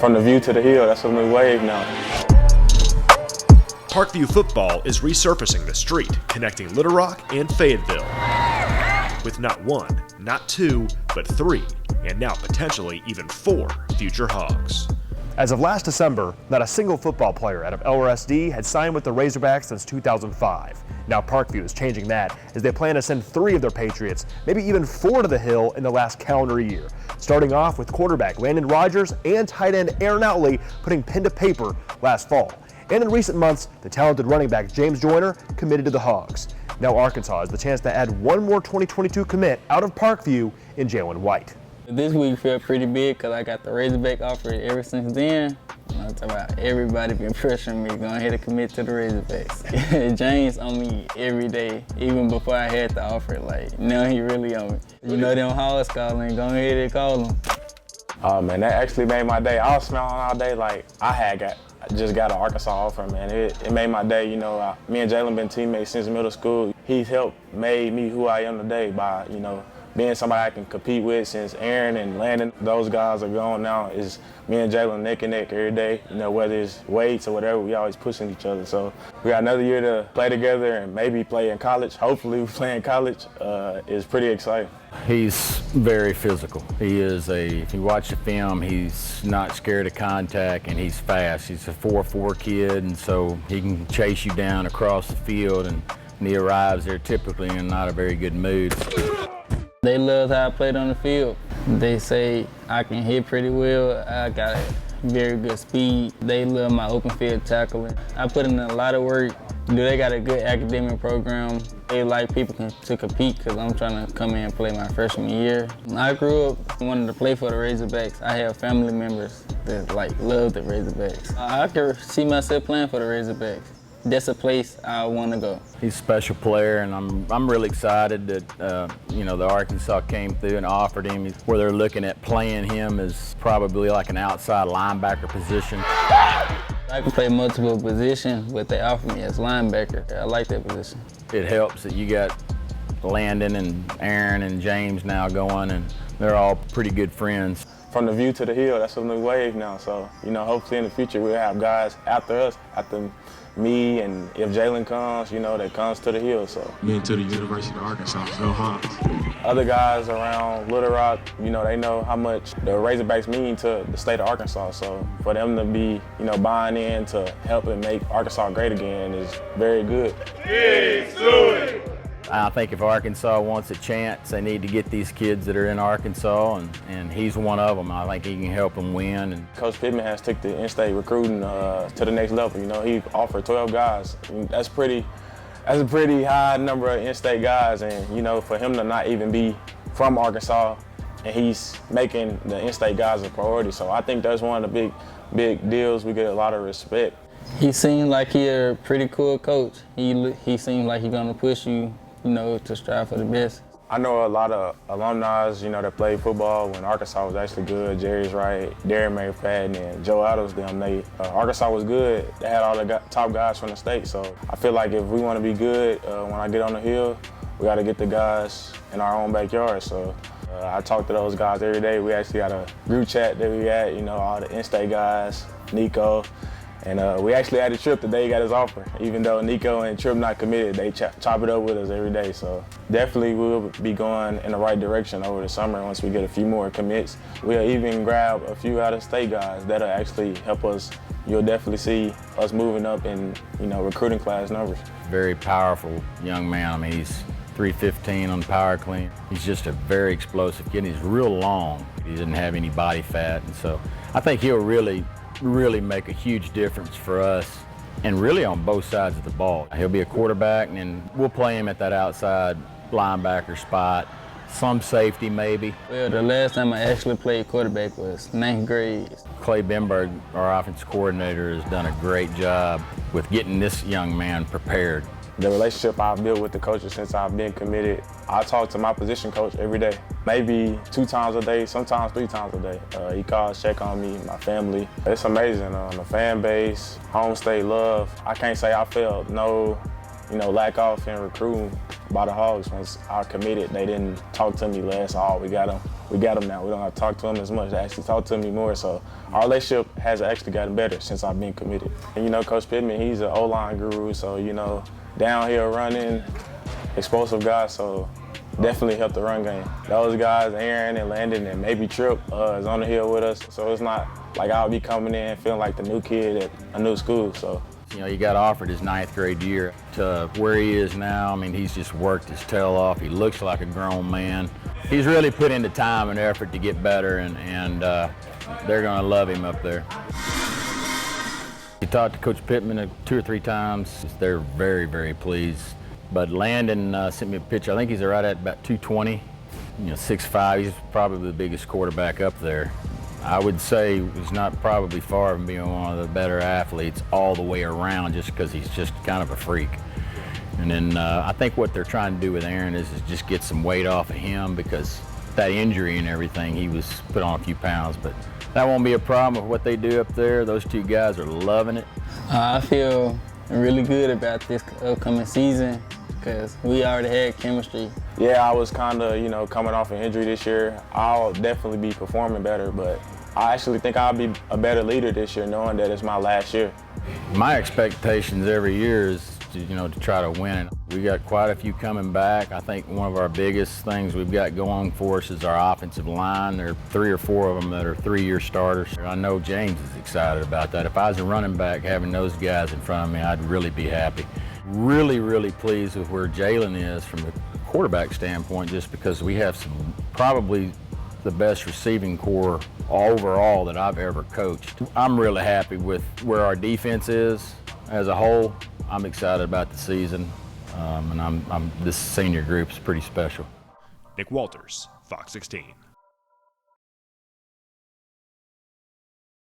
From the view to the hill, that's a new wave now. Parkview football is resurfacing the street, connecting Little Rock and Fayetteville. With not one, not two, but three, and now potentially even four future Hogs. As of last December, not a single football player out of LRSD had signed with the Razorbacks since 2005. Now Parkview is changing that as they plan to send 3 of their Patriots, maybe even 4 to the Hill in the last calendar year. Starting off with quarterback Landon Rogers and tight end Erin Outley putting pen to paper last fall. And in recent months, the talented running back James Joyner committed to the Hogs. Now Arkansas has the chance to add one more 2022 commit out of Parkview in Jaylon White. This week felt pretty big because I got the Razorback offer ever since then. I'm talking about everybody been pressuring me, go ahead and commit to the Razorbacks. James on me every day, even before I had the offer. Like, now he really on me. You know them Hogs calling, go ahead and call them. Oh man, that actually made my day. I was smiling all day like I just got an Arkansas offer, man. It made my day, you know. Me and Jaylon been teammates since middle school. He's made me who I am today by, you know, being somebody I can compete with. Since Erin and Landon, those guys are gone now, is me and Jaylon neck and neck every day. You know, whether it's weights or whatever, we always pushing each other. So we got another year to play together and maybe play in college. Hopefully we play in college. It's pretty exciting. He's very physical. He is if you watch the film, he's not scared of contact and he's fast. He's a 4'4" kid, and so he can chase you down across the field, and he arrives there typically in not a very good mood. They love how I played on the field. They say I can hit pretty well. I got very good speed. They love my open field tackling. I put in a lot of work. They got a good academic program. They like people to compete because I'm trying to come in and play my freshman year. I grew up wanting to play for the Razorbacks. I have family members that love the Razorbacks. I could see myself playing for the Razorbacks. That's a place I want to go. He's a special player, and I'm really excited that you know, the Arkansas came through and offered him. Where they're looking at playing him is probably like an outside linebacker position. I can play multiple positions, but they offered me as linebacker. I like that position. It helps that you got Landon and Erin and James now going, and they're all pretty good friends. From the view to the hill, that's a new wave now. So, you know, hopefully in the future we'll have guys after us, after me, and if Jaylon comes, you know, that comes to the hill. So been to the University of Arkansas, go Hogs. Other guys around Little Rock, you know, they know how much the Razorbacks mean to the state of Arkansas. So for them to be, you know, buying in to help and make Arkansas great again is very good. I think if Arkansas wants a chance, they need to get these kids that are in Arkansas, and he's one of them. I think he can help them win. And Coach Pittman has took the in-state recruiting to the next level. You know, he offered 12 guys. I mean, that's a pretty high number of in-state guys, and you know, for him to not even be from Arkansas, and he's making the in-state guys a priority. So I think that's one of the big deals. We get a lot of respect. He seems like he's a pretty cool coach. He seems like he's gonna push you, you know, to strive for the best. I know a lot of alumni, you know, that played football when Arkansas was actually good. Jerry's Wright, Darren McFadden, and Joe Adams, Arkansas was good. They had all the top guys from the state. So I feel like if we want to be good, when I get on the hill, we got to get the guys in our own backyard. So I talk to those guys every day. We actually got a group chat that we had, you know, all the in-state guys, Nico. And we actually had a trip the day he got his offer. Even though Nico and Trip not committed, they chop it up with us every day. So definitely we'll be going in the right direction over the summer once we get a few more commits. We'll even grab a few out-of-state guys that'll actually help us. You'll definitely see us moving up in, you know, recruiting class numbers. very powerful young man. I mean, he's 315 on the power clean. He's just a very explosive kid. He's real long. He doesn't have any body fat, and so I think he'll really make a huge difference for us, and really on both sides of the ball. He'll be a quarterback, and we'll play him at that outside linebacker spot, some safety maybe. Well, the last time I actually played quarterback was 9th grade. Clay Bimberg, our offensive coordinator, has done a great job with getting this young man prepared. The relationship I've built with the coaches since I've been committed, I talk to my position coach every day, maybe 2 times a day, sometimes 3 times a day. He calls, check on me, my family. It's amazing. The fan base, home state love. I can't say I felt no lack off in recruiting by the Hogs. Once I committed, they didn't talk to me last. We got them. we got him now. We don't have to talk to him as much. They actually talk to me more. So our relationship has actually gotten better since I've been committed. And, you know, Coach Pittman, he's an O-line guru. So, you know, downhill running, explosive guy. So definitely helped the run game. Those guys, Erin and Landon and maybe Tripp, is on the hill with us. So it's not like I'll be coming in feeling like the new kid at a new school. So. You know, he got offered his 9th grade year to where he is now. I mean, he's just worked his tail off. He looks like a grown man. He's really put in the time and effort to get better, and they're going to love him up there. He talked to Coach Pittman 2 or 3 times. They're very, very pleased. But Landon sent me a picture. I think he's right at about 220, you know, 6'5". He's probably the biggest quarterback up there. I would say he's not probably far from being one of the better athletes all the way around, just because he's just kind of a freak. And then I think what they're trying to do with Erin is just get some weight off of him, because that injury and everything, he was put on a few pounds. But that won't be a problem with what they do up there. Those 2 guys are loving it. I feel really good about this upcoming season because we already had chemistry. Yeah, I was kind of, you know, coming off an injury this year. I'll definitely be performing better, but I actually think I'll be a better leader this year, knowing that it's my last year. My expectations every year is to try to win. We got quite a few coming back. I think one of our biggest things we've got going for us is our offensive line. There are 3 or 4 of them that are 3-year starters. I know James is excited about that. If I was a running back, having those guys in front of me, I'd really be happy. Really, really pleased with where Jaylon is from the quarterback standpoint, just because we have probably the best receiving core overall that I've ever coached. I'm really happy with where our defense is as a whole. I'm excited about the season, and this senior group is pretty special. Nick Walters, Fox 16.